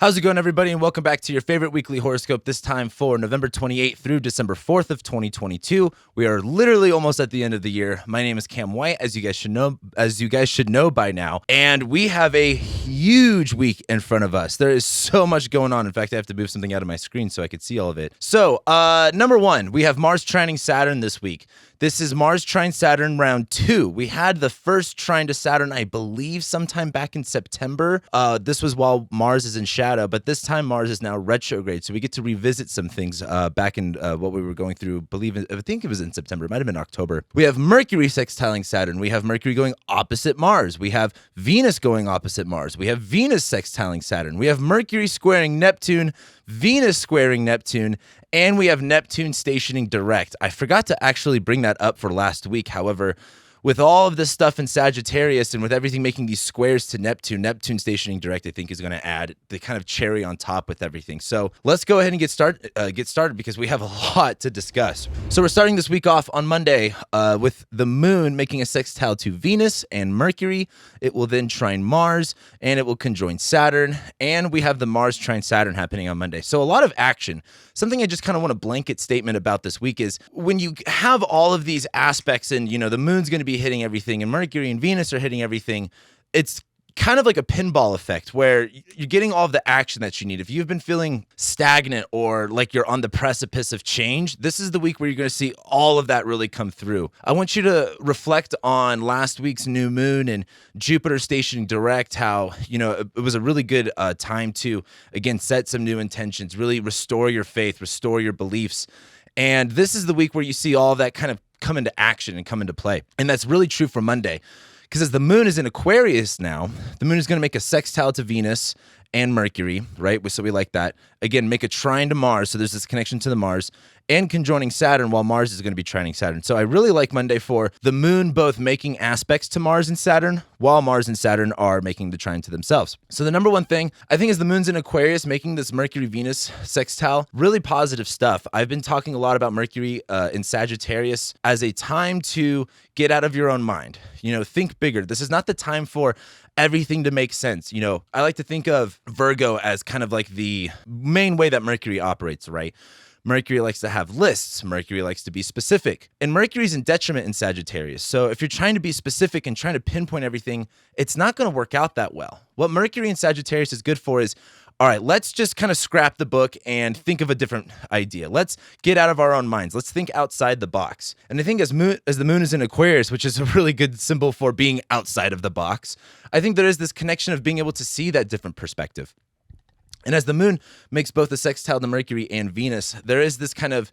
How's it going, everybody, and welcome back to your favorite weekly horoscope, this time for November 28th through December 4th of 2022. We are literally almost at the end of the year. My name is Cam White, as you guys should know by now, and we have a huge week in front of us. There is so much going on. In fact, I have to move something out of my screen so I could see all of it. So, number one, we have Mars trining Saturn this week. This is Mars trine Saturn round 2. We had the first trine to Saturn, I believe, sometime back in September. This was while Mars is in shadow, but this time Mars is now retrograde, so we get to revisit some things back in what we were going through. I think it was in September. It might have been October. We have Mercury sextiling Saturn. We have Mercury going opposite Mars. We have Venus going opposite Mars. We have Venus sextiling Saturn. We have Mercury squaring Neptune, Venus squaring Neptune, and we have Neptune stationing direct. I forgot to actually bring that up for last week. However, with all of this stuff in Sagittarius and with everything making these squares to Neptune stationing direct, I think is going to add the kind of cherry on top with everything. So let's go ahead and get started because we have a lot to discuss. So we're starting this week off on Monday with the moon making a sextile to Venus and Mercury. It will then trine Mars and it will conjoin Saturn. And we have the Mars trine Saturn happening on Monday. So a lot of action. Something I just kind of want a blanket statement about this week is when you have all of these aspects and, the moon's going to be hitting everything and Mercury and Venus are hitting everything, it's kind of like a pinball effect where you're getting all of the action that you need. If you've been feeling stagnant or like you're on the precipice of change, this is the week where you're going to see all of that really come through. I want you to reflect on last week's new moon and Jupiter stationing direct, how, it was a really good time to, again, set some new intentions, really restore your faith, restore your beliefs. And this is the week where you see all of that kind of come into action and come into play. And that's really true for Monday. Because as the moon is in Aquarius now, the moon is going to make a sextile to Venus and Mercury, right? So we like that. Again, make a trine to Mars. So there's this connection to the Mars and conjoining Saturn while Mars is going to be trining Saturn. So I really like Monday for the moon both making aspects to Mars and Saturn while Mars and Saturn are making the trine to themselves. So the number one thing I think is the moon's in Aquarius making this Mercury-Venus sextile. Really positive stuff. I've been talking a lot about Mercury in Sagittarius as a time to get out of your own mind. Think bigger. This is not the time for everything to make sense. I like to think of Virgo as kind of like the main way that Mercury operates, right? Mercury likes to have lists. Mercury likes to be specific. And Mercury's in detriment in Sagittarius. So if you're trying to be specific and trying to pinpoint everything, it's not going to work out that well. What Mercury in Sagittarius is good for is, all right, let's just kind of scrap the book and think of a different idea. Let's get out of our own minds. Let's think outside the box. And I think as the moon is in Aquarius, which is a really good symbol for being outside of the box, I think there is this connection of being able to see that different perspective. And as the moon makes both a sextile to Mercury and Venus, there is this kind of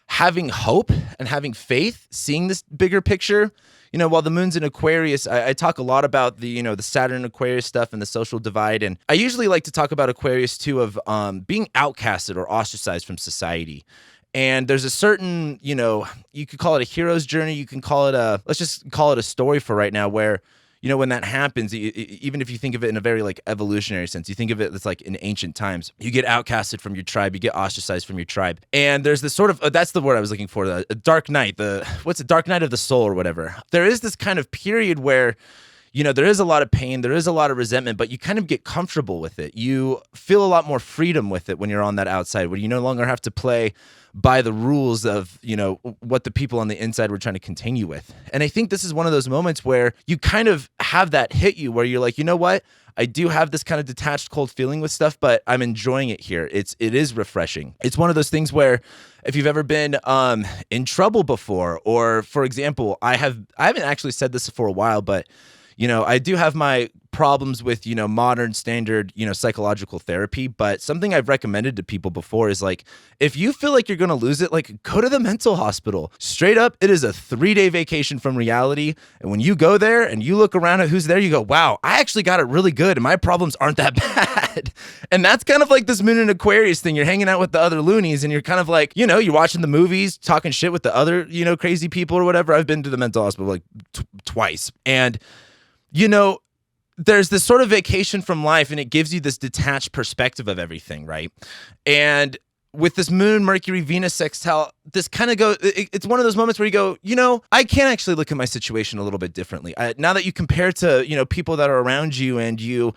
having hope and having faith, seeing this bigger picture. While the moon's in Aquarius, I talk a lot about the Saturn Aquarius stuff and the social divide. And I usually like to talk about Aquarius too of being outcasted or ostracized from society. And there's a certain, you could call it a hero's journey. You can call it let's just call it a story for right now where, when that happens, even if you think of it in a very like evolutionary sense, you think of it as like in ancient times, you get outcasted from your tribe, you get ostracized from your tribe. And there's this sort of, that's the word I was looking for, the dark night, dark night of the soul or whatever. There is this kind of period where, there is a lot of pain, there is a lot of resentment, but you kind of get comfortable with it. You feel a lot more freedom with it when you're on that outside, where you no longer have to play by the rules of, what the people on the inside were trying to continue with. And I think this is one of those moments where you kind of have that hit you where you're like, you know what? I do have this kind of detached, cold feeling with stuff, but I'm enjoying it here. It is refreshing. It's one of those things where if you've ever been in trouble before, or for example, I haven't actually said this for a while, but I do have my problems with, modern standard, psychological therapy. But something I've recommended to people before is like, if you feel like you're going to lose it, like go to the mental hospital. Straight up, it is a 3-day vacation from reality. And when you go there and you look around at who's there, you go, wow, I actually got it really good. And my problems aren't that bad. And that's kind of like this moon in Aquarius thing. You're hanging out with the other loonies and you're kind of like, you're watching the movies, talking shit with the other, crazy people or whatever. I've been to the mental hospital like twice. And there's this sort of vacation from life and it gives you this detached perspective of everything, right? And with this Moon, Mercury, Venus sextile, this kind of it's one of those moments where you go, I can actually look at my situation a little bit differently. Now that you compare to, people that are around you and you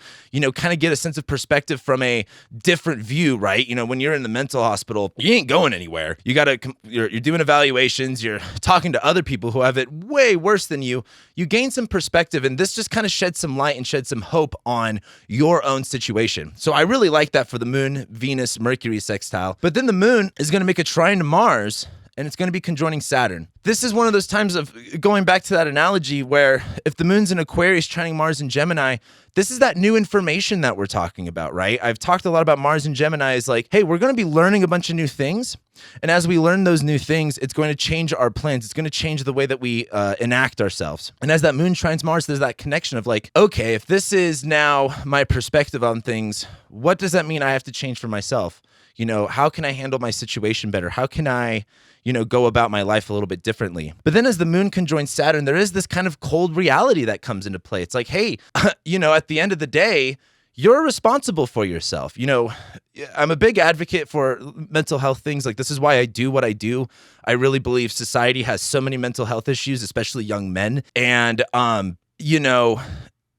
kind of get a sense of perspective from a different view, right? When you're in the mental hospital, you ain't going anywhere. You're doing evaluations, you're talking to other people who have it way worse than you. You gain some perspective, and this just kind of sheds some light and sheds some hope on your own situation. So I really like that for the Moon, Venus, Mercury sextile. But then the Moon is going to make a trine to Mars, and it's going to be conjoining Saturn. This is one of those times of going back to that analogy where if the Moon's in Aquarius trining Mars in Gemini, this is that new information that we're talking about, right? I've talked a lot about Mars and Gemini is like, hey, we're going to be learning a bunch of new things. And as we learn those new things, it's going to change our plans. It's going to change the way that we enact ourselves. And as that Moon trines Mars, there's that connection of like, okay, if this is now my perspective on things, what does that mean I have to change for myself? How can I handle my situation better? How can I, go about my life a little bit differently? But then as the Moon conjoins Saturn, there is this kind of cold reality that comes into play. It's like, hey, at the end of the day, you're responsible for yourself. I'm a big advocate for mental health things. Like, this is why I do what I do. I really believe society has so many mental health issues, especially young men. And,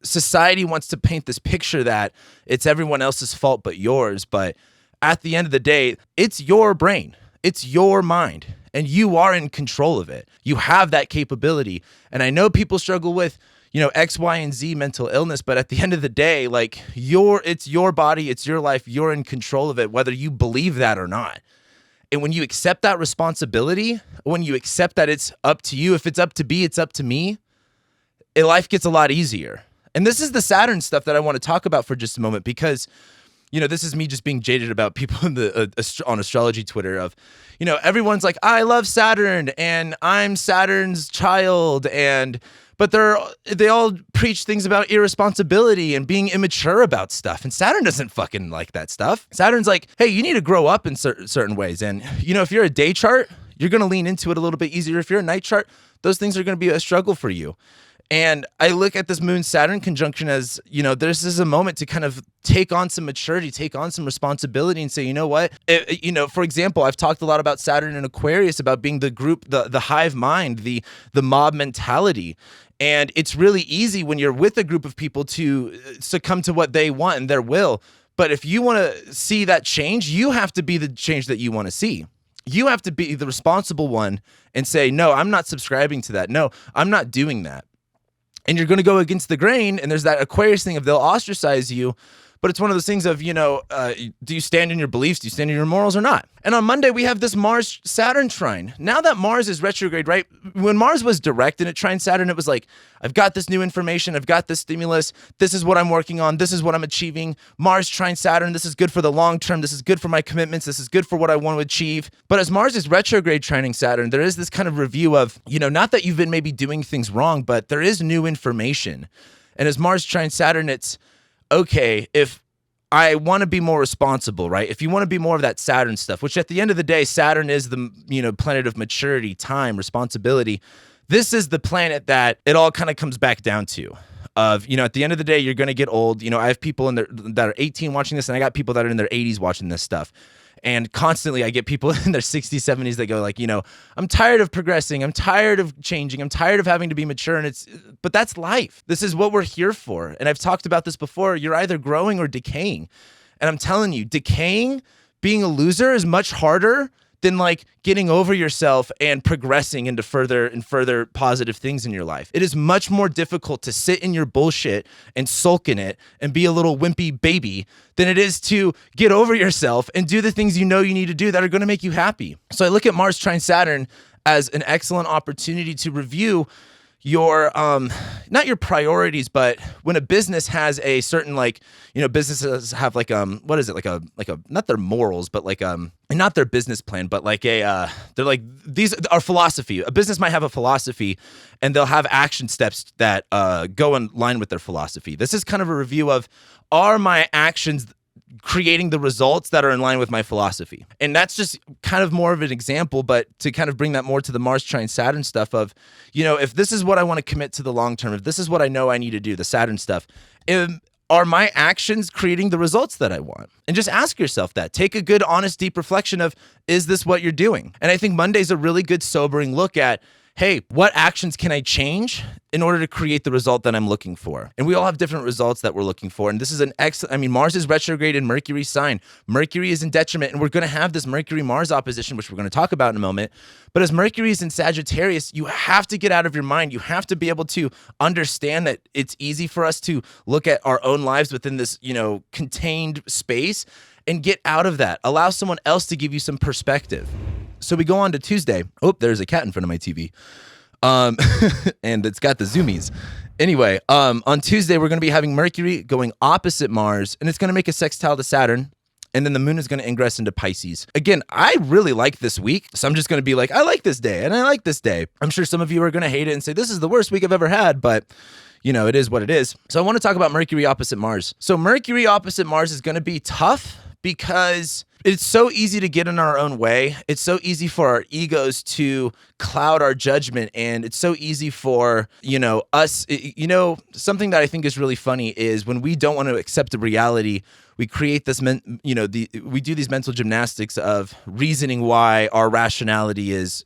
society wants to paint this picture that it's everyone else's fault but yours. But at the end of the day, it's your brain. It's your mind, and you are in control of it. You have that capability. And I know people struggle with, X, Y, and Z mental illness, but at the end of the day, like it's your body, it's your life, you're in control of it, whether you believe that or not. And when you accept that responsibility, when you accept that it's up to you, if it's up to be, it's up to me, life gets a lot easier. And this is the Saturn stuff that I want to talk about for just a moment, because this is me just being jaded about people in the on astrology Twitter of, everyone's like, I love Saturn and I'm Saturn's child, but they all preach things about irresponsibility and being immature about stuff. And Saturn doesn't fucking like that stuff. Saturn's like, hey, you need to grow up in certain ways. And, if you're a day chart, you're going to lean into it a little bit easier. If you're a night chart, those things are going to be a struggle for you. And I look at this Moon-Saturn conjunction as, this is a moment to kind of take on some maturity, take on some responsibility and say, you know what? For example, I've talked a lot about Saturn and Aquarius, about being the group, the hive mind, the mob mentality. And it's really easy when you're with a group of people to succumb to what they want and their will. But if you want to see that change, you have to be the change that you want to see. You have to be the responsible one and say, no, I'm not subscribing to that. No, I'm not doing that. And you're going to go against the grain, and there's that Aquarius thing of they'll ostracize you, but it's one of those things of, do you stand in your beliefs, do you stand in your morals or not? And on Monday, we have this Mars-Saturn trine. Now that Mars is retrograde, right? When Mars was direct and it trine Saturn, it was like, I've got this new information, I've got this stimulus, this is what I'm working on, this is what I'm achieving. Mars trine Saturn, this is good for the long term, this is good for my commitments, this is good for what I want to achieve. But as Mars is retrograde trining Saturn, there is this kind of review of, not that you've been maybe doing things wrong, but there is new information. And as Mars trine Saturn, it's, okay, if I want to be more responsible, right? If you want to be more of that Saturn stuff, which at the end of the day, Saturn is the, planet of maturity, time, responsibility. This is the planet that it all kind of comes back down to. Of, at the end of the day, you're going to get old. I have people that are 18 watching this, and I got people that are in their 80s watching this stuff. And constantly I get people in their 60s, 70s that go like, I'm tired of progressing. I'm tired of changing. I'm tired of having to be mature. But that's life. This is what we're here for. And I've talked about this before. You're either growing or decaying. And I'm telling you, decaying, being a loser is much harder than like getting over yourself and progressing into further and further positive things in your life. It is much more difficult to sit in your bullshit and sulk in it and be a little wimpy baby than it is to get over yourself and do the things you need to do that are going to make you happy. So I look at Mars trine Saturn as an excellent opportunity to review your not your priorities, but when a business has a certain businesses have what is it, like a not their morals, but not their business plan, but they're like, these are philosophy. A business might have a philosophy and they'll have action steps that go in line with their philosophy. This is kind of a review of, are my actions creating the results that are in line with my philosophy? And that's just kind of more of an example, but to kind of bring that more to the Mars trine Saturn stuff of, if this is what I want to commit to the long term, if this is what I know I need to do, the Saturn stuff, are my actions creating the results that I want? And just ask yourself that. Take a good, honest, deep reflection of, is this what you're doing? And I think Monday's a really good, sobering look at, hey, what actions can I change in order to create the result that I'm looking for? And we all have different results that we're looking for. And this is an excellent, Mars is retrograde in Mercury's sign. Mercury is in detriment, and we're going to have this Mercury-Mars opposition, which we're going to talk about in a moment. But as Mercury is in Sagittarius, you have to get out of your mind. You have to be able to understand that it's easy for us to look at our own lives within this, contained space and get out of that. Allow someone else to give you some perspective. So we go on to Tuesday. Oh, there's a cat in front of my TV. And it's got the zoomies. Anyway, on Tuesday, we're going to be having Mercury going opposite Mars, and it's going to make a sextile to Saturn. And then the moon is going to ingress into Pisces. Again, I really like this week. So I'm just going to be like, I like this day and I like this day. I'm sure some of you are going to hate it and say, this is the worst week I've ever had. But it is what it is. So I want to talk about Mercury opposite Mars. So Mercury opposite Mars is going to be tough because it's so easy to get in our own way. It's so easy for our egos to cloud our judgment. And it's so easy for, us, something that I think is really funny is when we don't want to accept the reality, we create this, we do these mental gymnastics of reasoning why our rationality is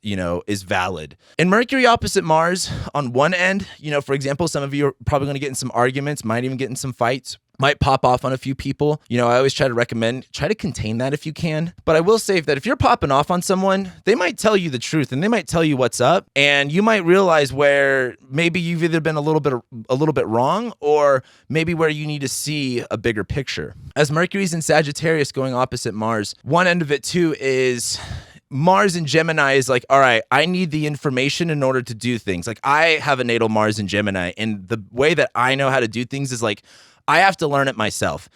valid. And Mercury opposite Mars on one end, for example, some of you are probably going to get in some arguments, might even get in some fights, might pop off on a few people. I always try to contain that if you can. But I will say that if you're popping off on someone, they might tell you the truth and they might tell you what's up. And you might realize where maybe you've either been a little bit wrong or maybe where you need to see a bigger picture. As Mercury's in Sagittarius going opposite Mars, one end of it too is Mars in Gemini is like, all right, I need the information in order to do things. Like I have a natal Mars in Gemini, and the way that I know how to do things is like, I have to learn it myself.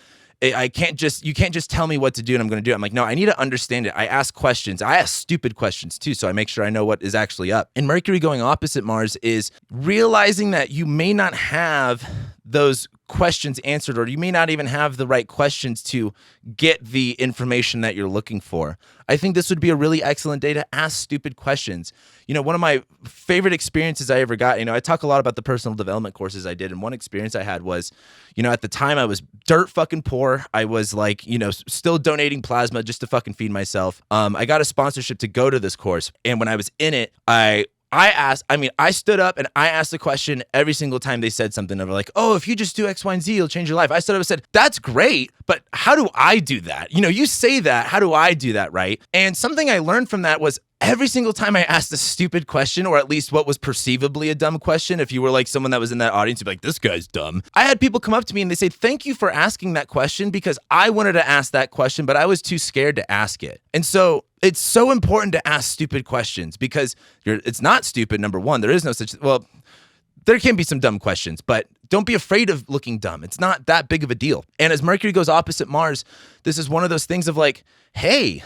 You can't just tell me what to do and I'm going to do it. I'm like, no, I need to understand it. I ask questions. I ask stupid questions too, so I make sure I know what is actually up. And Mercury going opposite Mars is realizing that you may not have those questions answered, or you may not even have the right questions to get the information that you're looking for. I think this would be a really excellent day to ask stupid questions. One of my favorite experiences I ever got, I talk a lot about the personal development courses I did, and one experience I had was, at the time I was dirt fucking poor. I was like, still donating plasma just to fucking feed myself. I got a sponsorship to go to this course, and when I was in it, I stood up and I asked the question every single time they said something. They were like, oh, if you just do X, Y, and Z, you'll change your life. I stood up and said, that's great, but how do I do that? You say that, how do I do that, right? And something I learned from that was every single time I asked a stupid question, or at least what was perceivably a dumb question, if you were like someone that was in that audience, you'd be like, this guy's dumb. I had people come up to me and they say, thank you for asking that question because I wanted to ask that question, but I was too scared to ask it. And so it's so important to ask stupid questions because it's not stupid, number one. There is no such, well, there can be some dumb questions, but don't be afraid of looking dumb. It's not that big of a deal. And as Mercury goes opposite Mars, this is one of those things of like, hey,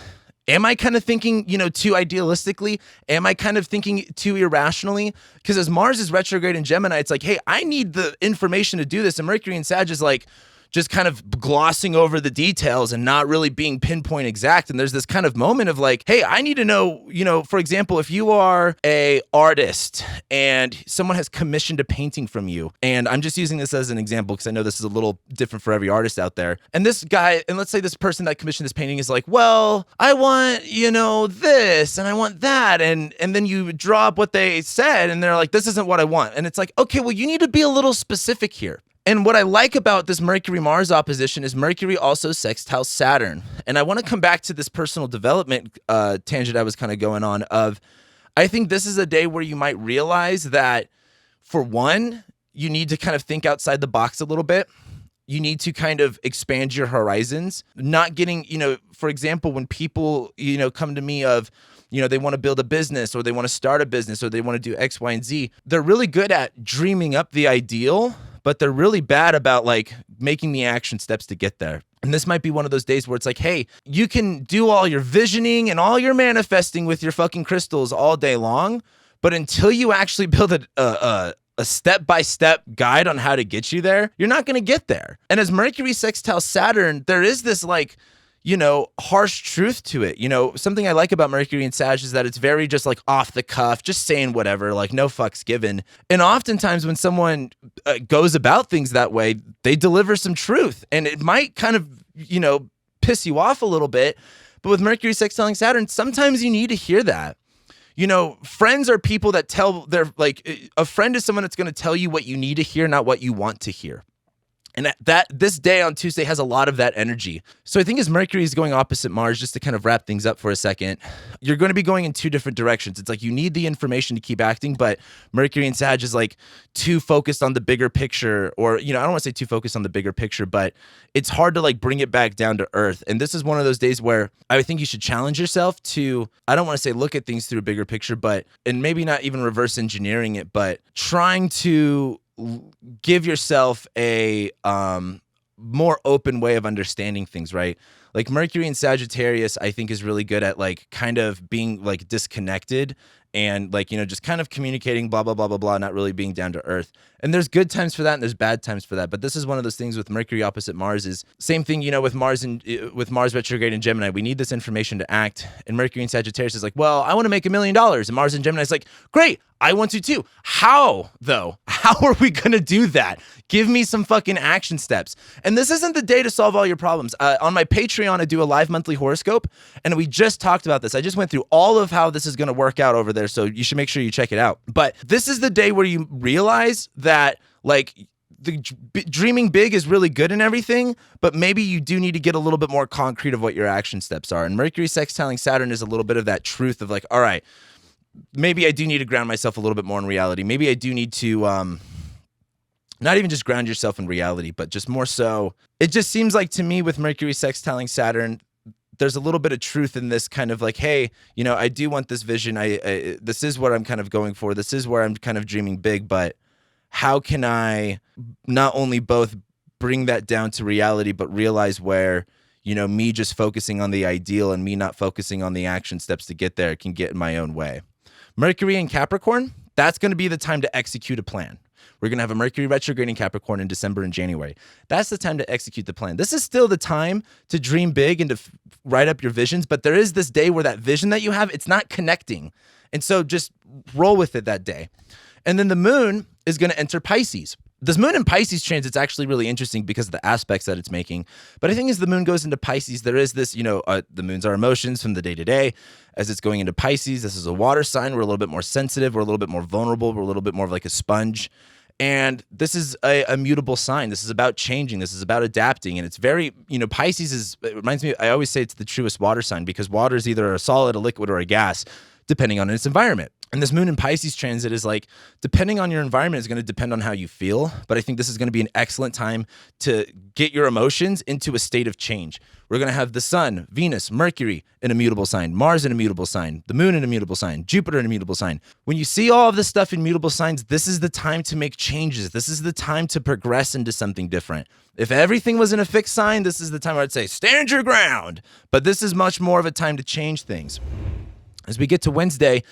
am I kind of thinking, too idealistically? Am I kind of thinking too irrationally? Because as Mars is retrograde in Gemini, it's like, hey, I need the information to do this. And Mercury in Sag is like, just kind of glossing over the details and not really being pinpoint exact. And there's this kind of moment of like, hey, I need to know, for example, if you are a artist and someone has commissioned a painting from you, and I'm just using this as an example because I know this is a little different for every artist out there. And this guy, and let's say this person that commissioned this painting is like, well, I want, this and I want that. And then you draw up what they said and they're like, this isn't what I want. And it's like, okay, well, you need to be a little specific here. And what I like about this Mercury-Mars opposition is Mercury also sextiles Saturn. And I want to come back to this personal development tangent I was kind of going on of, I think this is a day where you might realize that, for one, you need to kind of think outside the box a little bit. You need to kind of expand your horizons. Not getting, for example, when people, come to me of, they want to build a business or they want to start a business or they want to do X, Y, and Z. They're really good at dreaming up the ideal, but they're really bad about like making the action steps to get there. And this might be one of those days where it's like, hey, you can do all your visioning and all your manifesting with your fucking crystals all day long, but until you actually build a step-by-step guide on how to get you there, you're not going to get there. And as Mercury sextiles Saturn, there is this like, harsh truth to it. Something I like about Mercury and Sag is that it's very just like off the cuff, just saying whatever, like no fucks given. And oftentimes when someone goes about things that way, they deliver some truth, and it might kind of, piss you off a little bit. But with Mercury sextiling Saturn, sometimes you need to hear that. Friends are people that a friend is someone that's going to tell you what you need to hear, not what you want to hear. And this day on Tuesday has a lot of that energy. So I think as Mercury is going opposite Mars, just to kind of wrap things up for a second, you're going to be going in two different directions. It's like you need the information to keep acting, but Mercury and Sag is like too focused on the bigger picture, or, I don't want to say too focused on the bigger picture, but it's hard to like bring it back down to earth. And this is one of those days where I think you should challenge yourself to, I don't want to say look at things through a bigger picture, and maybe not even reverse engineering it, but trying to give yourself a more open way of understanding things, right? Like Mercury in Sagittarius, I think is really good at like kind of being like disconnected and like, just kind of communicating, blah, blah, blah, blah, blah, not really being down to earth. And there's good times for that and there's bad times for that. But this is one of those things with Mercury opposite Mars is same thing, with Mars retrograde in Gemini. We need this information to act. And Mercury in Sagittarius is like, well, I want to make $1 million. And Mars in Gemini is like, great, I want to too. How though? How are we going to do that? Give me some fucking action steps. And this isn't the day to solve all your problems. On my Patreon, I do a live monthly horoscope, and we just talked about this. I just went through all of how this is going to work out over there, so you should make sure you check it out. But this is the day where you realize that, like, dreaming big is really good and everything, but maybe you do need to get a little bit more concrete of what your action steps are. And Mercury sextiling Saturn is a little bit of that truth of like, all right, maybe I do need to ground myself a little bit more in reality. Maybe I do need to not even just ground yourself in reality, but just more so. It just seems like to me with Mercury sextiling Saturn, there's a little bit of truth in this kind of like, hey, I do want this vision. This is what I'm kind of going for. This is where I'm kind of dreaming big, but how can I not only both bring that down to reality, but realize where, me just focusing on the ideal and me not focusing on the action steps to get there can get in my own way. Mercury in Capricorn, that's going to be the time to execute a plan. We're going to have a Mercury retrograde in Capricorn in December and January. That's the time to execute the plan. This is still the time to dream big and to write up your visions, but there is this day where that vision that you have, it's not connecting. And so just roll with it that day. And then the moon is going to enter Pisces. This moon in Pisces transit's actually really interesting because of the aspects that it's making. But I think as the moon goes into Pisces, there is this, the moon's our emotions from the day to day. As it's going into Pisces, this is a water sign. We're a little bit more sensitive. We're a little bit more vulnerable. We're a little bit more of like a sponge. And this is a mutable sign. This is about changing. This is about adapting. And it's very, Pisces it reminds me, I always say it's the truest water sign because water is either a solid, a liquid, or a gas, depending on its environment. And this moon in Pisces transit is like, depending on your environment, is going to depend on how you feel. But I think this is going to be an excellent time to get your emotions into a state of change. We're going to have the sun, Venus, Mercury in a mutable sign, Mars in a mutable sign, the moon in a mutable sign, Jupiter in a mutable sign. When you see all of this stuff in mutable signs, this is the time to make changes. This is the time to progress into something different. If everything was in a fixed sign, this is the time where I'd say, stand your ground. But this is much more of a time to change things. As we get to Wednesday,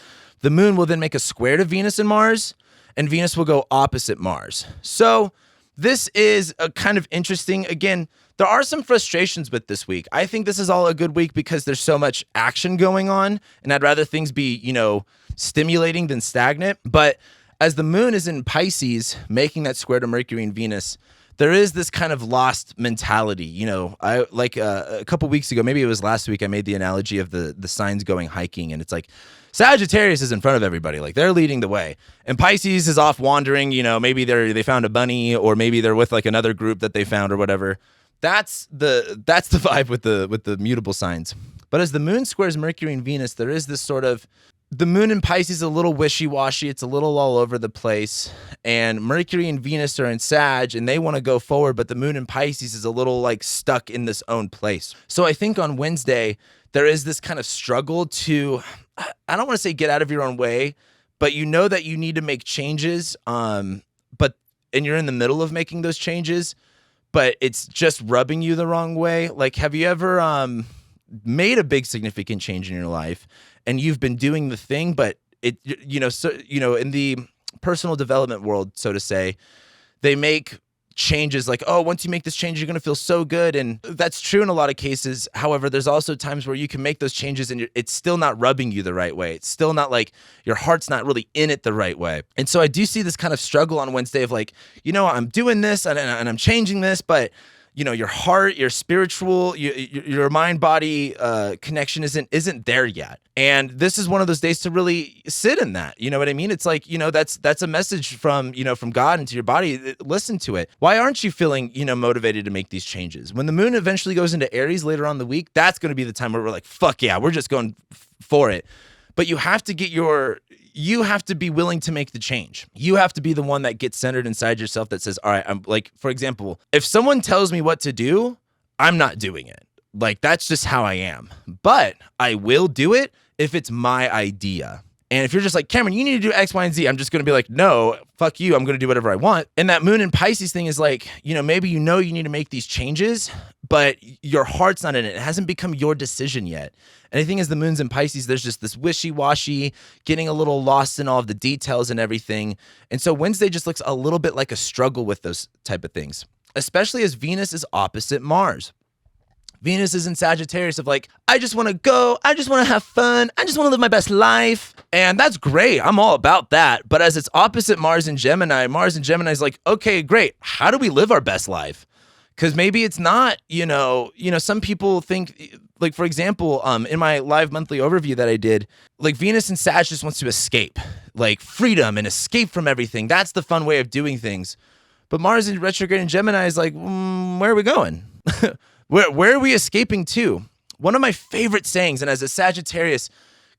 the moon will then make a square to Venus and Mars, and Venus will go opposite Mars. So this is a kind of interesting. Again, there are some frustrations with this week. I think this is all a good week because there's so much action going on, and I'd rather things be, stimulating than stagnant. But as the moon is in Pisces, making that square to Mercury and Venus, there is this kind of lost mentality. I like a couple weeks ago, maybe it was last week, I made the analogy of the signs going hiking, and it's like Sagittarius is in front of everybody, like they're leading the way, and Pisces is off wandering. Maybe they found a bunny, or maybe they're with like another group that they found or whatever. That's the vibe with the mutable signs. But as the moon squares Mercury and Venus, there is this sort of, the moon in Pisces is a little wishy-washy. It's a little all over the place. And Mercury and Venus are in Sag, and they want to go forward, but the moon in Pisces is a little like stuck in this own place. So I think on Wednesday, there is this kind of struggle to, I don't want to say get out of your own way, but that you need to make changes. And you're in the middle of making those changes, but it's just rubbing you the wrong way. Like, have you ever made a big significant change in your life and you've been doing the thing, but in the personal development world, so to say, they make changes like, oh, once you make this change, you're going to feel so good. And that's true in a lot of cases. However, there's also times where you can make those changes and it's still not rubbing you the right way. It's still not like your heart's not really in it the right way. And so I do see this kind of struggle on Wednesday of like, I'm doing this and I'm changing this, but your heart, your spiritual, your mind-body connection isn't there yet. And this is one of those days to really sit in that. You know what I mean? It's like, that's a message from God into your body. Listen to it. Why aren't you feeling, motivated to make these changes? When the moon eventually goes into Aries later on in the week, that's going to be the time where we're like, fuck yeah, we're just going for it. But you have to be willing to make the change. You have to be the one that gets centered inside yourself that says, all right, I'm like, for example, if someone tells me what to do, I'm not doing it. Like, that's just how I am. But I will do it if it's my idea. And if you're just like, Cameron, you need to do X, Y, and Z, I'm just going to be like, no, fuck you. I'm going to do whatever I want. And that moon in Pisces thing is like, maybe you need to make these changes, but your heart's not in it. It hasn't become your decision yet. And the thing is, the moon's in Pisces, there's just this wishy-washy, getting a little lost in all of the details and everything. And so Wednesday just looks a little bit like a struggle with those type of things, especially as Venus is opposite Mars. Venus is in Sagittarius of like, I just want to go, I just want to have fun, I just want to live my best life. And that's great. I'm all about that. But as it's opposite Mars and Gemini is like, okay, great. How do we live our best life? Because maybe it's not, some people think, like, for example, in my live monthly overview that I did, like Venus and Sag just wants to escape, like freedom and escape from everything. That's the fun way of doing things. But Mars in retrograde in Gemini is like, where are we going? Where are we escaping to? One of my favorite sayings, and as a Sagittarius,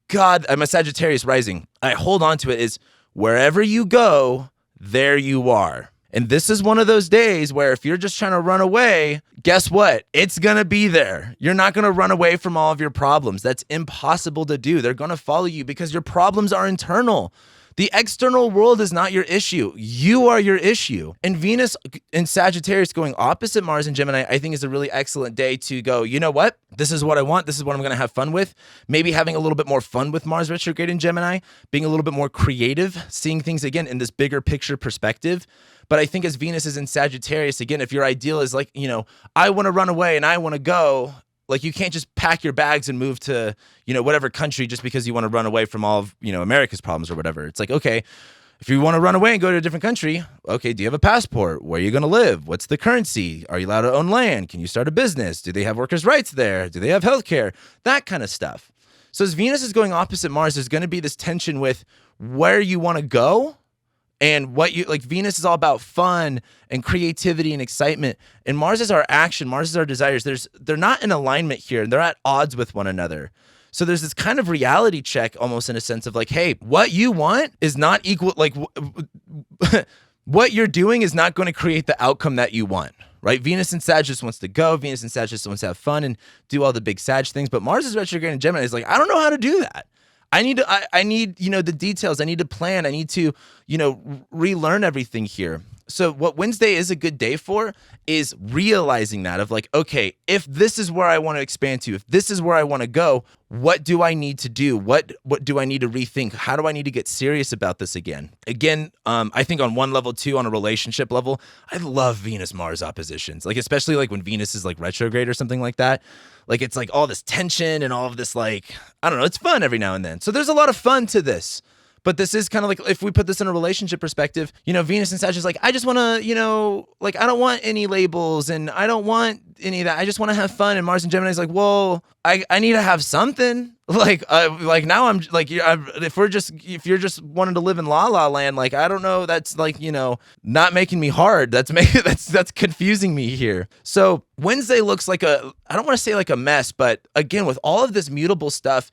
God, I'm a Sagittarius rising, I hold on to it, is wherever you go, there you are. And this is one of those days where if you're just trying to run away, guess what? It's going to be there. You're not going to run away from all of your problems. That's impossible to do. They're going to follow you because your problems are internal. The external world is not your issue. You are your issue. And Venus in Sagittarius going opposite Mars and Gemini, I think is a really excellent day to go, you know what? This is what I want. This is what I'm going to have fun with. Maybe having a little bit more fun with Mars retrograde in Gemini, being a little bit more creative, seeing things again in this bigger picture perspective. But I think as Venus is in Sagittarius, again, if your ideal is like, I want to run away and I want to go, like you can't just pack your bags and move to, whatever country just because you want to run away from all of, America's problems or whatever. It's like, okay, if you want to run away and go to a different country, okay, do you have a passport? Where are you going to live? What's the currency? Are you allowed to own land? Can you start a business? Do they have workers' rights there? Do they have healthcare? That kind of stuff. So as Venus is going opposite Mars, there's going to be this tension with where you want to go. And what Venus is all about fun and creativity and excitement. And Mars is our action. Mars is our desires. They're not in alignment here. And they're at odds with one another. So there's this kind of reality check almost in a sense of like, hey, what you want is not equal. Like what you're doing is not going to create the outcome that you want, right? Venus and Sag just wants to go. Venus and Sag just wants to have fun and do all the big Sag things. But Mars is retrograde in Gemini. It's like, I don't know how to do that. I need the details. I need to plan. I need to, relearn everything here. So what Wednesday is a good day for is realizing that of like, okay, if this is where I want to expand to, if this is where I want to go, what do I need to do? What do I need to rethink? How do I need to get serious about this again? Again, I think on one level too, on a relationship level, I love Venus-Mars oppositions. Like, especially like when Venus is like retrograde or something like that. Like, it's like all this tension and all of this, like, I don't know, it's fun every now and then. So there's a lot of fun to this. But this is kind of like, if we put this in a relationship perspective, Venus and Sag is like, I just want to, like, I don't want any labels and I don't want any of that. I just want to have fun. And Mars and Gemini is like, well, I need to have something. Like now I'm like, if you're just wanting to live in La La Land, like, I don't know, that's like, not making me hard. That's confusing me here. So Wednesday looks like I don't want to say like a mess, but again, with all of this mutable stuff,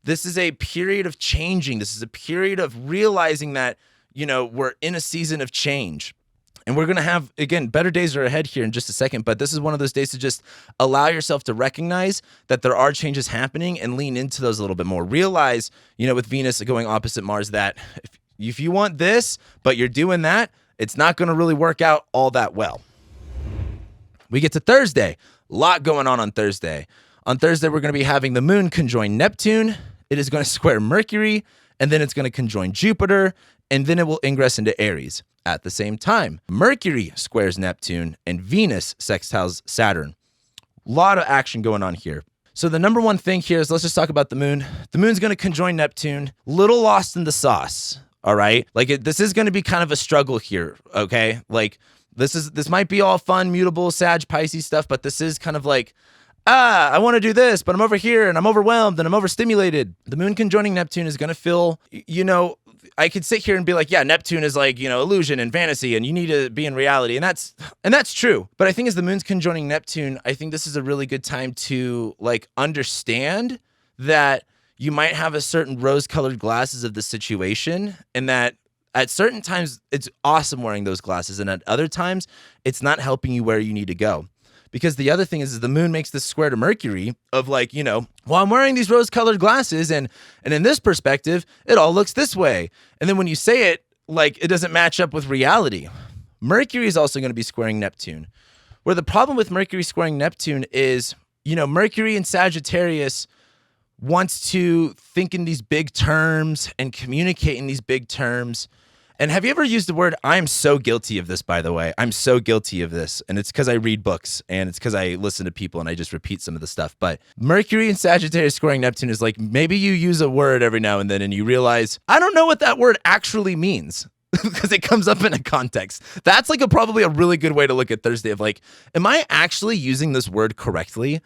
this is a period of changing. This is a period of realizing that, we're in a season of change. And we're going to have, again, better days are ahead here in just a second, but this is one of those days to just allow yourself to recognize that there are changes happening and lean into those a little bit more. Realize, with Venus going opposite Mars, that if you want this, but you're doing that, it's not going to really work out all that well. We get to Thursday. A lot going on Thursday. On Thursday, we're going to be having the moon conjoin Neptune. It is going to square Mercury, and then it's going to conjoin Jupiter, and then it will ingress into Aries. at the same time. Mercury squares Neptune and Venus sextiles Saturn. A lot of action going on here. So the number one thing here is, let's just talk about the moon. The moon's going to conjoin Neptune, little lost in the sauce. All right. Like this is going to be kind of a struggle here. Okay. Like this might be all fun, mutable, Sag, Pisces stuff, but this is kind of like, I want to do this, but I'm over here and I'm overwhelmed and I'm overstimulated. The moon conjoining Neptune is going to feel, I could sit here and be like, yeah, Neptune is like, illusion and fantasy and you need to be in reality. And that's true. But I think as the moon's conjoining Neptune, I think this is a really good time to like understand that you might have a certain rose-colored glasses of the situation, and that at certain times it's awesome wearing those glasses, and at other times it's not helping you where you need to go. Because the other thing is the moon makes this square to Mercury of like, well, I'm wearing these rose-colored glasses, and in this perspective, it all looks this way. And then when you say it, like, it doesn't match up with reality. Mercury is also going to be squaring Neptune. Where the problem with Mercury squaring Neptune is, Mercury in Sagittarius wants to think in these big terms and communicate in these big terms. And have you ever used the word, I'm so guilty of this, by the way. I'm so guilty of this. And it's because I read books and it's because I listen to people and I just repeat some of the stuff. But Mercury and Sagittarius squaring Neptune is like, maybe you use a word every now and then and you realize, I don't know what that word actually means because it comes up in a context. That's like probably a really good way to look at Thursday of like, am I actually using this word correctly?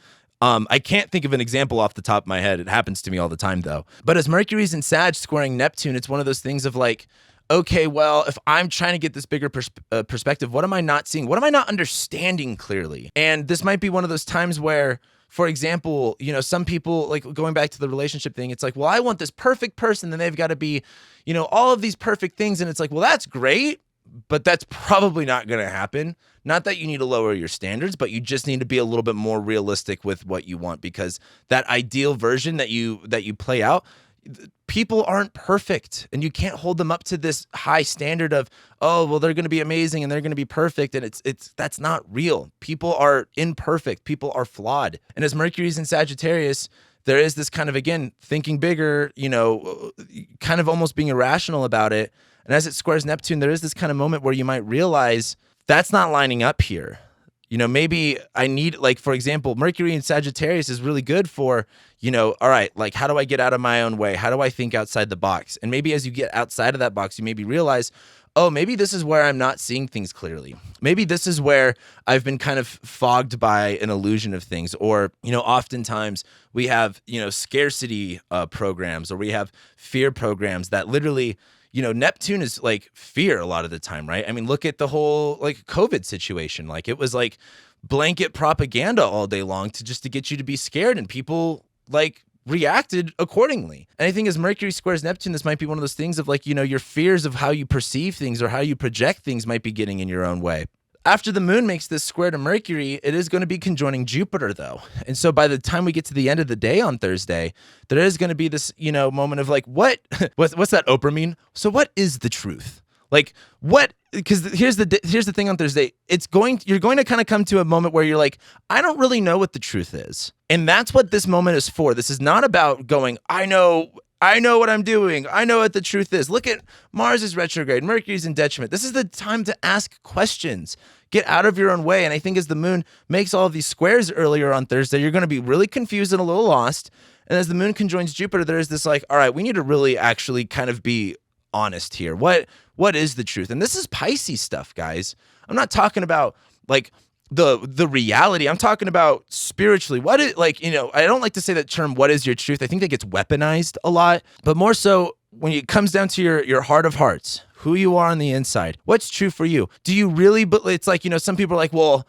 I can't think of an example off the top of my head. It happens to me all the time, though. But as Mercury's in Sag squaring Neptune, it's one of those things of like, okay, well, if I'm trying to get this bigger perspective, what am I not seeing? What am I not understanding clearly? And this might be one of those times where, for example, some people, like going back to the relationship thing, it's like, well, I want this perfect person, then they've got to be, all of these perfect things. And it's like, well, that's great, but that's probably not going to happen. Not that you need to lower your standards, but you just need to be a little bit more realistic with what you want, because that ideal version that you play out, people aren't perfect, and you can't hold them up to this high standard of, oh, well, they're going to be amazing and they're going to be perfect. And that's not real. People are imperfect. People are flawed. And as Mercury's in Sagittarius, there is this kind of, again, thinking bigger, kind of almost being irrational about it. And as it squares Neptune, there is this kind of moment where you might realize that's not lining up here. Maybe I need, like, for example, Mercury in Sagittarius is really good for, all right, like, how do I get out of my own way? How do I think outside the box? And maybe as you get outside of that box, you maybe realize, oh, maybe this is where I'm not seeing things clearly. Maybe this is where I've been kind of fogged by an illusion of things. Or, oftentimes we have, scarcity programs, or we have fear programs that literally, Neptune is like fear a lot of the time, right? I mean, look at the whole like COVID situation. Like it was like blanket propaganda all day long to get you to be scared, and people like reacted accordingly. And I think as Mercury squares Neptune, this might be one of those things of like, your fears of how you perceive things or how you project things might be getting in your own way. After the moon makes this square to Mercury, it is going to be conjoining Jupiter, though. And so by the time we get to the end of the day on Thursday, there is going to be this, moment of like, what's that Oprah meme? So what is the truth? Like what? Because here's the thing on Thursday. You're going to kind of come to a moment where you're like, I don't really know what the truth is. And that's what this moment is for. This is not about going, I know what I'm doing. I know what the truth is. Look at Mars is retrograde. Mercury's in detriment. This is the time to ask questions. Get out of your own way. And I think as the moon makes all of these squares earlier on Thursday, you're going to be really confused and a little lost. And as the moon conjoins Jupiter, there is this like, all right, we need to really actually kind of be honest here. What is the truth? And this is Pisces stuff, guys. I'm not talking about like the reality. I'm talking about spiritually. What is, like, I don't like to say that term, what is your truth? I think that gets weaponized a lot, but more so when it comes down to your heart of hearts, who you are on the inside, what's true for you. Do you really, but it's like, some people are like, well,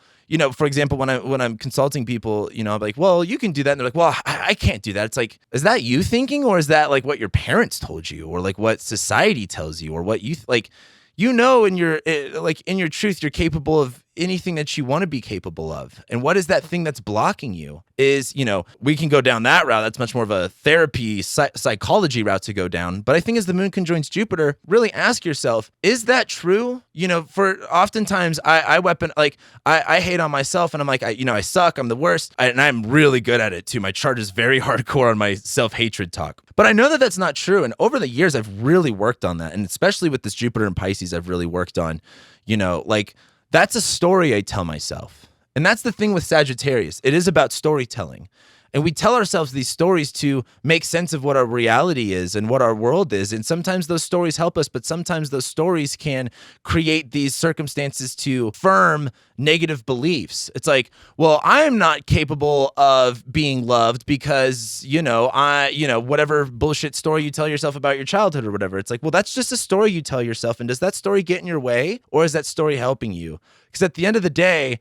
for example, when I'm consulting people, I'm like, well, you can do that. And they're like, well, I can't do that. It's like, is that you thinking, or is that like what your parents told you, or like what society tells you, or what you like, in your truth, you're capable of anything that you want to be capable of. And what is that thing that's blocking you? Is, we can go down that route. That's much more of a therapy, psychology route to go down. But I think as the moon conjoins Jupiter, really ask yourself, is that true? For oftentimes I hate on myself and I'm like, I suck. I'm the worst. And I'm really good at it too. My chart is very hardcore on my self-hatred talk. But I know that that's not true. And over the years, I've really worked on that. And especially with this Jupiter and Pisces, I've really worked on, that's a story I tell myself. And that's the thing with Sagittarius. It is about storytelling. And we tell ourselves these stories to make sense of what our reality is and what our world is. And sometimes those stories help us, but sometimes those stories can create these circumstances to affirm negative beliefs. It's like, well, I'm not capable of being loved because, whatever bullshit story you tell yourself about your childhood or whatever. It's like, well, that's just a story you tell yourself. And does that story get in your way, or is that story helping you? Because at the end of the day,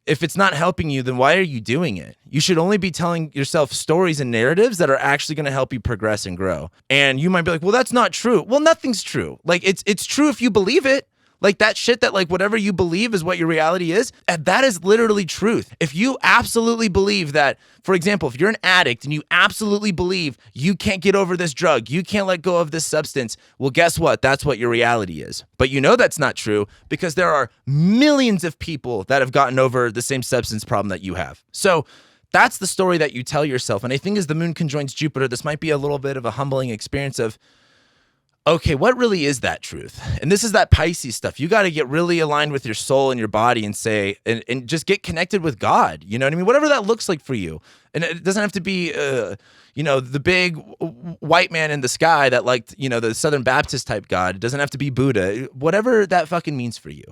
if it's not helping you, then why are you doing it? You should only be telling yourself stories and narratives that are actually going to help you progress and grow. And you might be like, well, that's not true. Well, nothing's true. It's true if you believe it. That shit that whatever you believe is what your reality is, and that is literally truth. If you absolutely believe that, for example, if you're an addict and you absolutely believe you can't get over this drug, you can't let go of this substance, well, guess what? That's what your reality is. But that's not true because there are millions of people that have gotten over the same substance problem that you have. So that's the story that you tell yourself. And I think as the moon conjoins Jupiter, this might be a little bit of a humbling experience of, okay, what really is that truth? And this is that Pisces stuff. You got to get really aligned with your soul and your body and say, and just get connected with God. You know what I mean? Whatever that looks like for you. And it doesn't have to be, the big white man in the sky that the Southern Baptist type God. It doesn't have to be Buddha. Whatever that fucking means for you.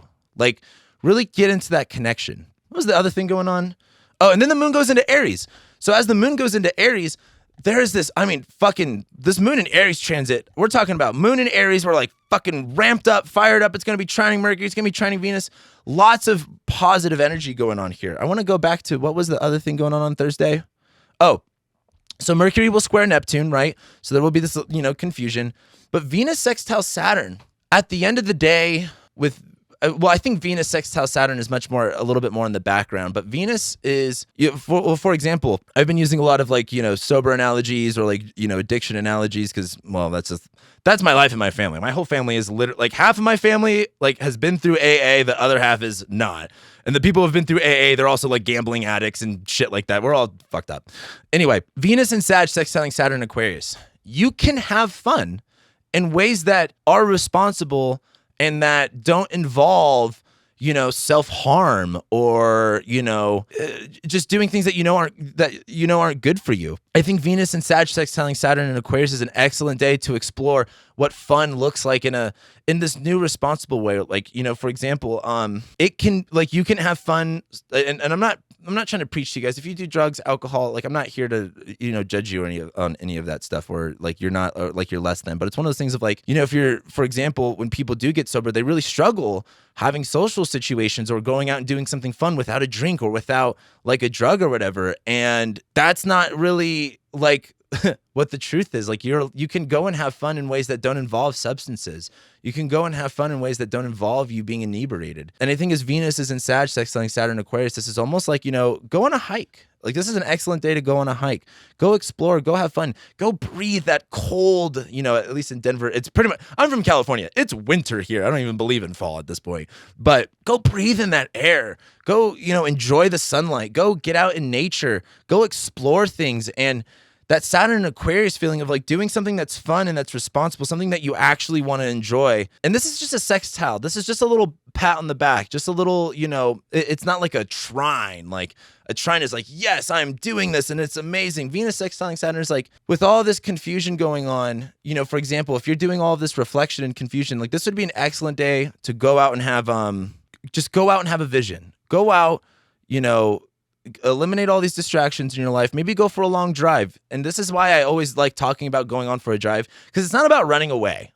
Really get into that connection. What was the other thing going on? Oh, and then the moon goes into Aries. So as the moon goes into Aries, there's this, this moon in Aries transit. We're talking about moon in Aries. We're fucking ramped up, fired up. It's going to be trining Mercury. It's going to be trining Venus. Lots of positive energy going on here. I want to go back to what was the other thing going on Thursday? Oh, so Mercury will square Neptune, right? So there will be this, confusion. But Venus sextile Saturn, at the end of the day, I think Venus sextile Saturn is a little bit more in the background, but Venus is, for example, I've been using a lot of sober analogies or addiction analogies because, well, that's my life and my family. My whole family is literally, half of my family has been through AA, the other half is not. And the people who have been through AA, they're also gambling addicts and shit like that. We're all fucked up. Anyway, Venus and Sag sextiling Saturn and Aquarius. You can have fun in ways that are responsible and that don't involve, self-harm or, just doing things that aren't good for you. I think Venus and Sag sextiling Saturn and Aquarius is an excellent day to explore what fun looks like in this new responsible way. For example, it can you can have fun, and I'm not trying to preach to you guys. If you do drugs, alcohol, I'm not here to, judge you on any of that stuff or you're not, or you're less than, but it's one of those things of if you're, for example, when people do get sober, they really struggle having social situations or going out and doing something fun without a drink or without a drug or whatever. And that's not really what the truth is. You can go and have fun in ways that don't involve substances. You can go and have fun in ways that don't involve you being inebriated. And I think as Venus is in Sag sextiling Saturn and Aquarius, this is almost go on a hike. This is an excellent day to go on a hike. Go explore, go have fun, go breathe that cold, at least in Denver. It's pretty much, I'm from California. It's winter here. I don't even believe in fall at this point, but go breathe in that air. Go, enjoy the sunlight. Go get out in nature. Go explore things. And that Saturn and Aquarius feeling of doing something that's fun and that's responsible, something that you actually want to enjoy. And this is just a sextile. This is just a little pat on the back, just a little, it's not like a trine. A trine is yes, I'm doing this and it's amazing. Venus sextiling Saturn is with all this confusion going on, for example, if you're doing all of this reflection and confusion, this would be an excellent day to go out and have, just go out and have a vision. Go out, eliminate all these distractions in your life. Maybe go for a long drive. And this is why I always like talking about going on for a drive, because it's not about running away.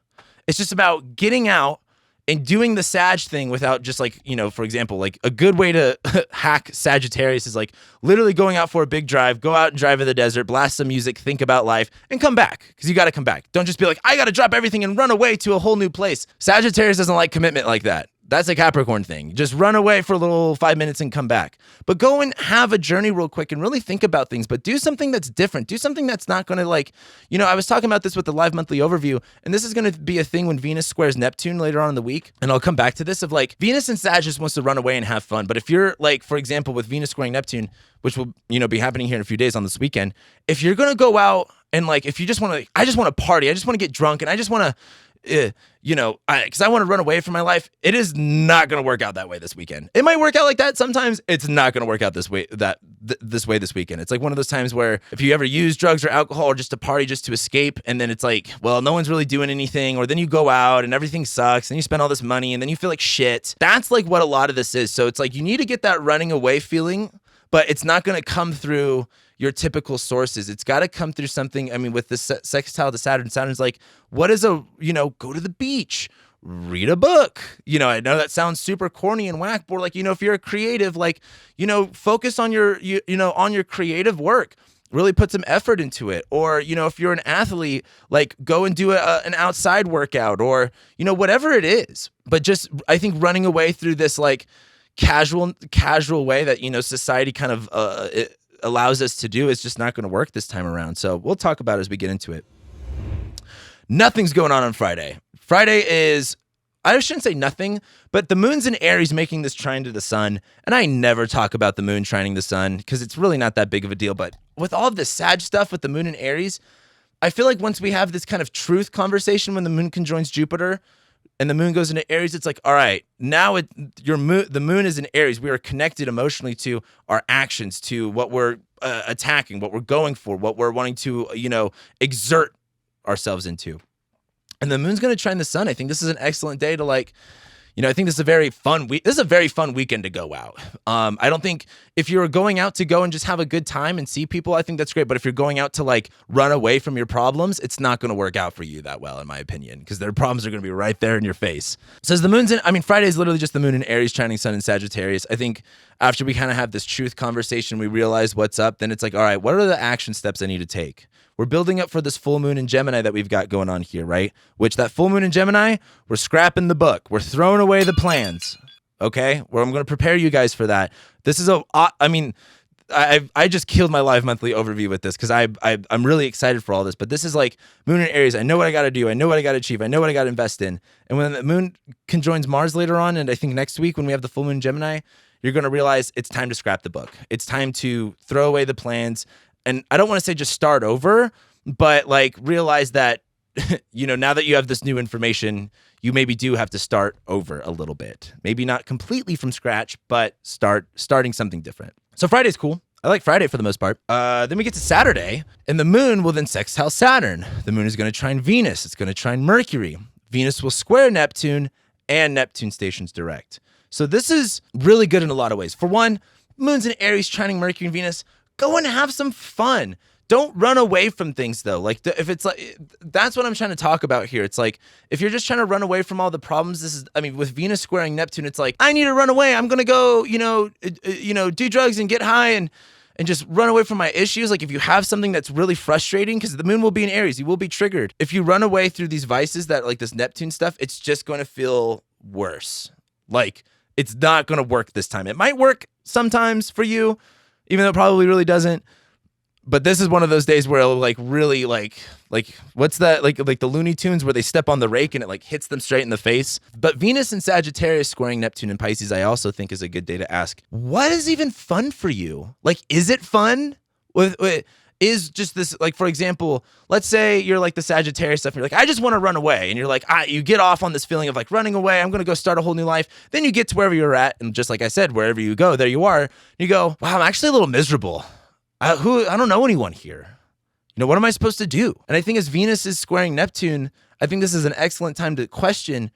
It's just about getting out and doing the Sag thing without just for example, a good way to hack Sagittarius is literally going out for a big drive, go out and drive in the desert, blast some music, think about life, and come back, because you got to come back. Don't just be I got to drop everything and run away to a whole new place. Sagittarius doesn't like commitment like that. That's a Capricorn thing. Just run away for a little 5 minutes and come back. But go and have a journey real quick and really think about things, but do something that's different. Do something that's not going to I was talking about this with the live monthly overview, and this is going to be a thing when Venus squares Neptune later on in the week. And I'll come back to this of Venus and Sag just wants to run away and have fun. But if you're for example, with Venus squaring Neptune, which will, be happening here in a few days on this weekend, if you're going to go out and if you just want to, I just want to party, I just want to get drunk, and I just want to, because I want to run away from my life, it is not going to work out that way this weekend. It might work out like that sometimes. It's not going to work out this way this weekend. It's one of those times where if you ever use drugs or alcohol or just to party, just to escape, and then it's well, no one's really doing anything, or then you go out and everything sucks and you spend all this money and then you feel like shit. That's what a lot of this is. So it's you need to get that running away feeling, but it's not going to come through your typical sources. It's got to come through something. I mean, with the sextile to Saturn's what is go to the beach, read a book. I know that sounds super corny and whack, but if you're a creative, focus on your, on your creative work. Really put some effort into it. Or, if you're an athlete, go and do an outside workout, or, whatever it is. But just, I think running away through this casual way that, society kind of, it allows us to do is just not going to work this time around. So we'll talk about it as we get into it. Nothing's going on Friday. Friday is, I shouldn't say nothing, but the moon's in Aries making this trine to the sun. And I never talk about the moon trining the sun because it's really not that big of a deal. But with all of this Sag stuff with the moon in Aries, I feel once we have this kind of truth conversation when the moon conjoins Jupiter and the moon goes into Aries, it's all right, now the moon is in Aries. We are connected emotionally to our actions, to what we're attacking, what we're going for, what we're wanting to, exert ourselves into. And the moon's going to trine the sun. I think this is an excellent day to I think this is a very fun week. This is a very fun weekend to go out. I don't think if you're going out to go and just have a good time and see people, I think that's great. But if you're going out to run away from your problems, it's not going to work out for you that well, in my opinion, because their problems are going to be right there in your face. So as the moon's Friday is literally just the moon in Aries, trining sun in Sagittarius. I think after we kind of have this truth conversation, we realize what's up. Then it's all right, what are the action steps I need to take? We're building up for this full moon in Gemini that we've got going on here, right? Which that full moon in Gemini, we're scrapping the book. We're throwing away the plans, okay? I'm going to prepare you guys for that. This is I just killed my live monthly overview with this because I'm really excited for all this. But this is moon in Aries. I know what I got to do. I know what I got to achieve. I know what I got to invest in. And when the moon conjoins Mars later on, and I think next week when we have the full moon in Gemini, you're going to realize it's time to scrap the book. It's time to throw away the plans. And I don't want to say just start over, but realize that, now that you have this new information, you maybe do have to start over a little bit. Maybe not completely from scratch, but starting something different. So Friday's cool. I like Friday for the most part. Then we get to Saturday, and the moon will then sextile Saturn. The moon is going to trine Venus. It's going to trine Mercury. Venus will square Neptune, and Neptune stations direct. So this is really good in a lot of ways. For one, moon's in Aries, trining Mercury and Venus. Go and have some fun. Don't run away from things though. If it's that's what I'm trying to talk about here. It's if you're just trying to run away from all the problems, with Venus squaring Neptune, it's I need to run away. I'm going to go, do drugs and get high and just run away from my issues. If you have something that's really frustrating, because the moon will be in Aries, you will be triggered. If you run away through these vices that this Neptune stuff, it's just going to feel worse. It's not going to work this time. It might work sometimes for you, even though it probably really doesn't. But this is one of those days where it'll really what's that the Looney Tunes where they step on the rake and it hits them straight in the face. But Venus and Sagittarius squaring Neptune and Pisces, I also think is a good day to ask, what is even fun for you? Is it fun? Is just this, for example, let's say you're the Sagittarius stuff, and you're I just want to run away. And you're you get off on this feeling of running away. I'm going to go start a whole new life. Then you get to wherever you're at. And just like I said, wherever you go, there you are. And you go, wow, I'm actually a little miserable. I don't know anyone here. What am I supposed to do? And I think as Venus is squaring Neptune, I think this is an excellent time to question,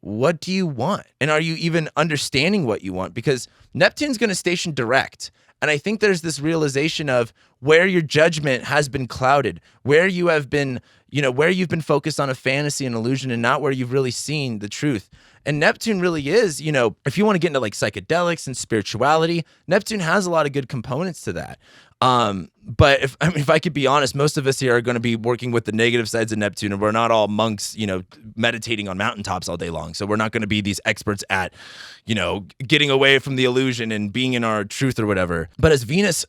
what do you want? And are you even understanding what you want? Because Neptune's going to station direct. And I think there's this realization of where your judgment has been clouded, where you have been, where you've been focused on a fantasy and illusion and not where you've really seen the truth. And Neptune really is, if you want to get into psychedelics and spirituality, Neptune has a lot of good components to that. But if I could be honest, most of us here are going to be working with the negative sides of Neptune, and we're not all monks, meditating on mountaintops all day long. So we're not going to be these experts at, getting away from the illusion and being in our truth or whatever. But as Venus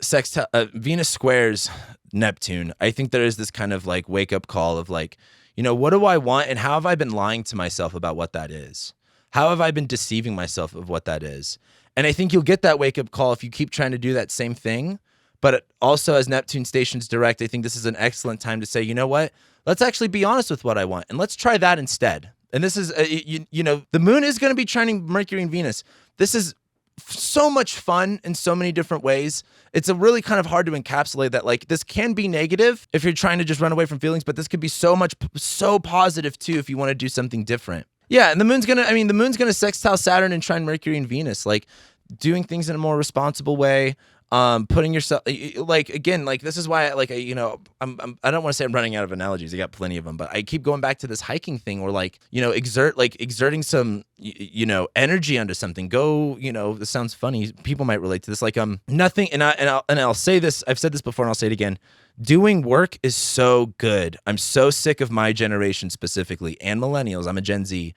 squares Neptune, I think there is this kind of like wake up call of like, what do I want, and how have I been lying to myself about what that is? How have I been deceiving myself of what that is? And I think you'll get that wake up call if you keep trying to do that same thing. But also, as Neptune stations direct, I think this is an excellent time to say, you know what? Let's actually be honest with what I want, and let's try that instead. And this is, the moon is going to be trining Mercury and Venus. This is so much fun in so many different ways. It's a really kind of hard to encapsulate that. Like, this can be negative if you're trying to just run away from feelings, but this could be so positive too if you want to do something different. Yeah, and the moon's gonna sextile Saturn and trine Mercury and Venus, like doing things in a more responsible way. Putting yourself this is why I don't want to say I'm running out of analogies. I got plenty of them, but I keep going back to this hiking thing where exerting some energy onto something. Go, this sounds funny. People might relate to this. Like nothing, and I'll say this. I've said this before, and I'll say it again. Doing work is so good. I'm so sick of my generation specifically and millennials. I'm a Gen Z,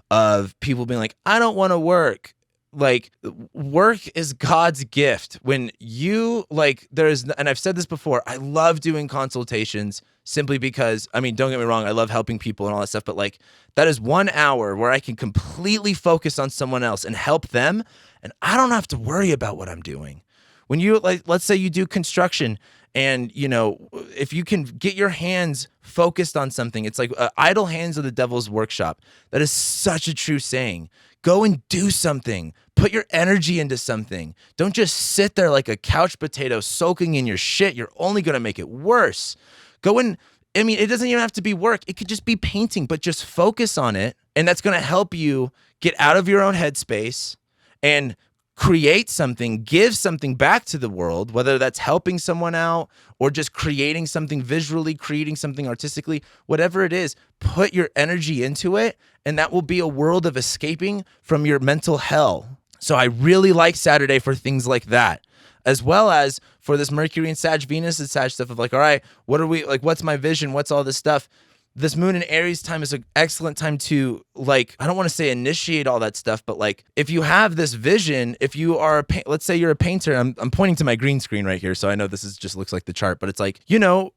of people being like, I don't want to work. Like, work is God's gift. When you and I've said this before, I love doing consultations simply because, don't get me wrong, I love helping people and all that stuff, but like, that is 1 hour where I can completely focus on someone else and help them, and I don't have to worry about what I'm doing. When you, let's say you do construction, and, if you can get your hands focused on something, it's like idle hands are the devil's workshop. That is such a true saying. Go and do something. Put your energy into something. Don't just sit there like a couch potato soaking in your shit. You're only going to make it worse. Go and, it doesn't even have to be work. It could just be painting, but just focus on it. And that's going to help you get out of your own headspace and create something, give something back to the world, whether that's helping someone out or just creating something visually, creating something artistically, whatever it is, put your energy into it, and that will be a world of escaping from your mental hell. So I really like Saturday for things like that, as well as for this Mercury and Sag, Venus and Sag stuff of like, all right, what's my vision? What's all this stuff? This moon in Aries time is an excellent time to, I don't want to say initiate all that stuff, but if you have this vision, if you are, let's say you're a painter, I'm pointing to my green screen right here, so I know this just looks like the chart, but it's like, you don't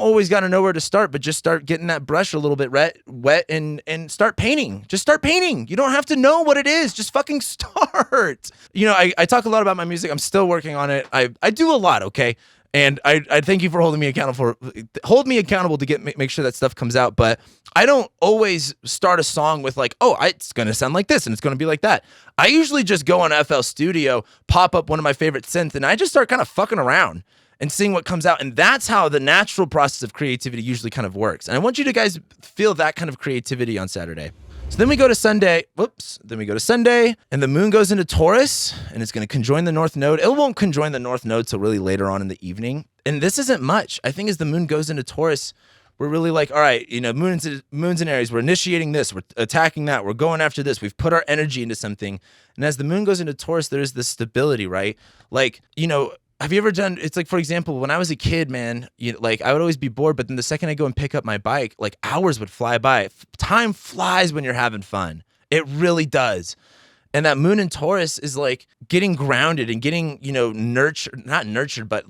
always got to know where to start, but just start getting that brush a little bit wet and start painting. Just start painting. You don't have to know what it is. Just fucking start. I talk a lot about my music. I'm still working on it. I do a lot, okay? And I thank you for holding me accountable to make sure that stuff comes out. But I don't always start a song with it's going to sound like this and it's going to be like that. I usually just go on FL Studio, pop up one of my favorite synths, and I just start kind of fucking around and seeing what comes out. And that's how the natural process of creativity usually kind of works. And I want you to guys feel that kind of creativity on Saturday. So then we go to Sunday. And the moon goes into Taurus, and it's going to conjoin the North Node. It won't conjoin the North Node till really later on in the evening. And this isn't much. I think as the moon goes into Taurus, we're really like, all right, moon's in Aries. We're initiating this. We're attacking that. We're going after this. We've put our energy into something. And as the moon goes into Taurus, there's this stability, right? Have you ever done, it's like, for example, when I was a kid, man, I would always be bored, but then the second I go and pick up my bike, hours would fly by. Time flies when you're having fun. It really does. And that moon in Taurus is getting grounded and getting, not nurtured, but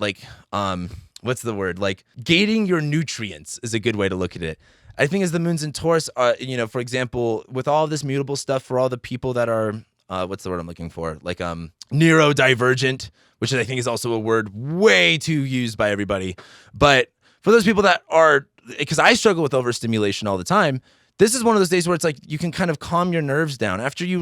what's the word? Gating your nutrients is a good way to look at it. I think as the moon's in Taurus, for example, with all this mutable stuff for all the people that are, what's the word I'm looking for? Neurodivergent, which I think is also a word way too used by everybody. But for those people that are, because I struggle with overstimulation all the time, this is one of those days where it's you can kind of calm your nerves down after you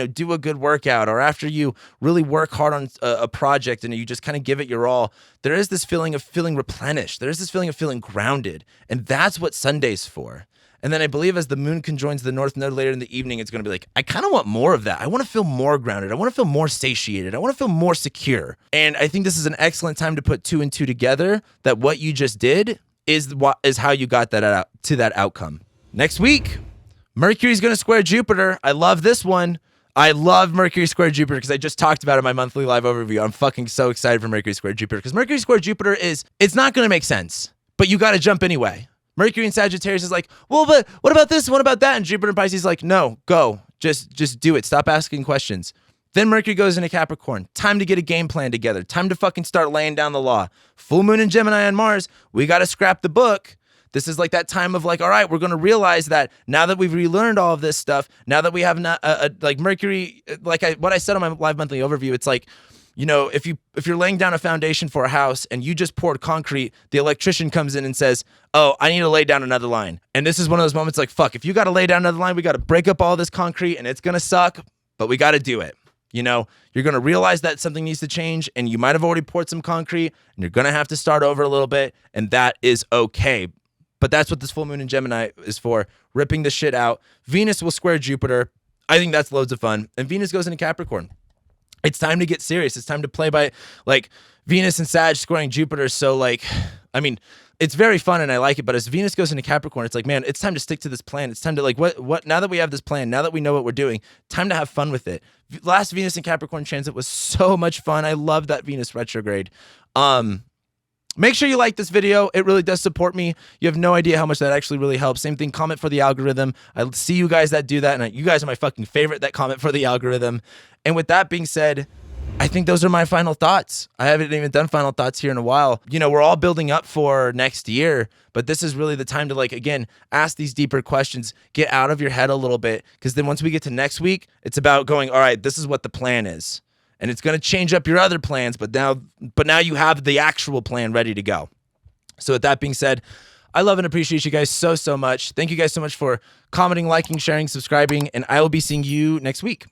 do a good workout, or after you really work hard on a project and you just kind of give it your all. There is this feeling of feeling replenished. There is this feeling of feeling grounded. And that's what Sunday's for. And then I believe as the moon conjoins the North Node later in the evening, it's going to be I kind of want more of that. I want to feel more grounded. I want to feel more satiated. I want to feel more secure. And I think this is an excellent time to put 2 and 2 together, that what you just did is how you got that to that outcome. Next week, Mercury's going to square Jupiter. I love this one. I love Mercury square Jupiter because I just talked about it in my monthly live overview. I'm fucking so excited for Mercury square Jupiter because Mercury square Jupiter it's not going to make sense, but you got to jump anyway. Mercury in Sagittarius is like, well, but what about this? What about that? And Jupiter in Pisces is like, no, go. Just do it. Stop asking questions. Then Mercury goes into Capricorn. Time to get a game plan together. Time to fucking start laying down the law. Full moon in Gemini on Mars. We got to scrap the book. This is like that time of like, all right, we're going to realize that now that we've relearned all of this stuff, now that we have not like Mercury, like what I said on my live monthly overview, it's like, you know, if you're laying down a foundation for a house and you just poured concrete, the electrician comes in and says, oh, I need to lay down another line. And this is one of those moments like, fuck, if you got to lay down another line, we got to break up all this concrete and it's going to suck, but we got to do it. You know, you're going to realize that something needs to change and you might have already poured some concrete and you're going to have to start over a little bit, and that is okay. But that's what this full moon in Gemini is for, ripping the shit out. Venus will square Jupiter. I think that's loads of fun. And Venus goes into Capricorn. It's time to get serious. It's time to play by, like, Venus and Sag squaring Jupiter. So, like, I mean, it's very fun and I like it. But as Venus goes into Capricorn, it's like, man, it's time to stick to this plan. It's time to, like, what? Now that we have this plan, now that we know what we're doing, time to have fun with it. Last Venus and Capricorn transit was so much fun. I love that Venus retrograde. Make sure you like this video. It really does support me. You have no idea how much that actually really helps. Same thing, comment for the algorithm. I see you guys that do that, and you guys are my fucking favorite that comment for the algorithm. And with that being said, I think those are my final thoughts. I haven't even done final thoughts here in a while. You know, we're all building up for next year, but this is really the time to, like, again, ask these deeper questions, get out of your head a little bit, because then once we get to next week, it's about going, all right, this is what the plan is. And it's going to change up your other plans, but now you have the actual plan ready to go. So with that being said, I love and appreciate you guys so much. Thank you guys so much for commenting, liking, sharing, subscribing, and I will be seeing you next week.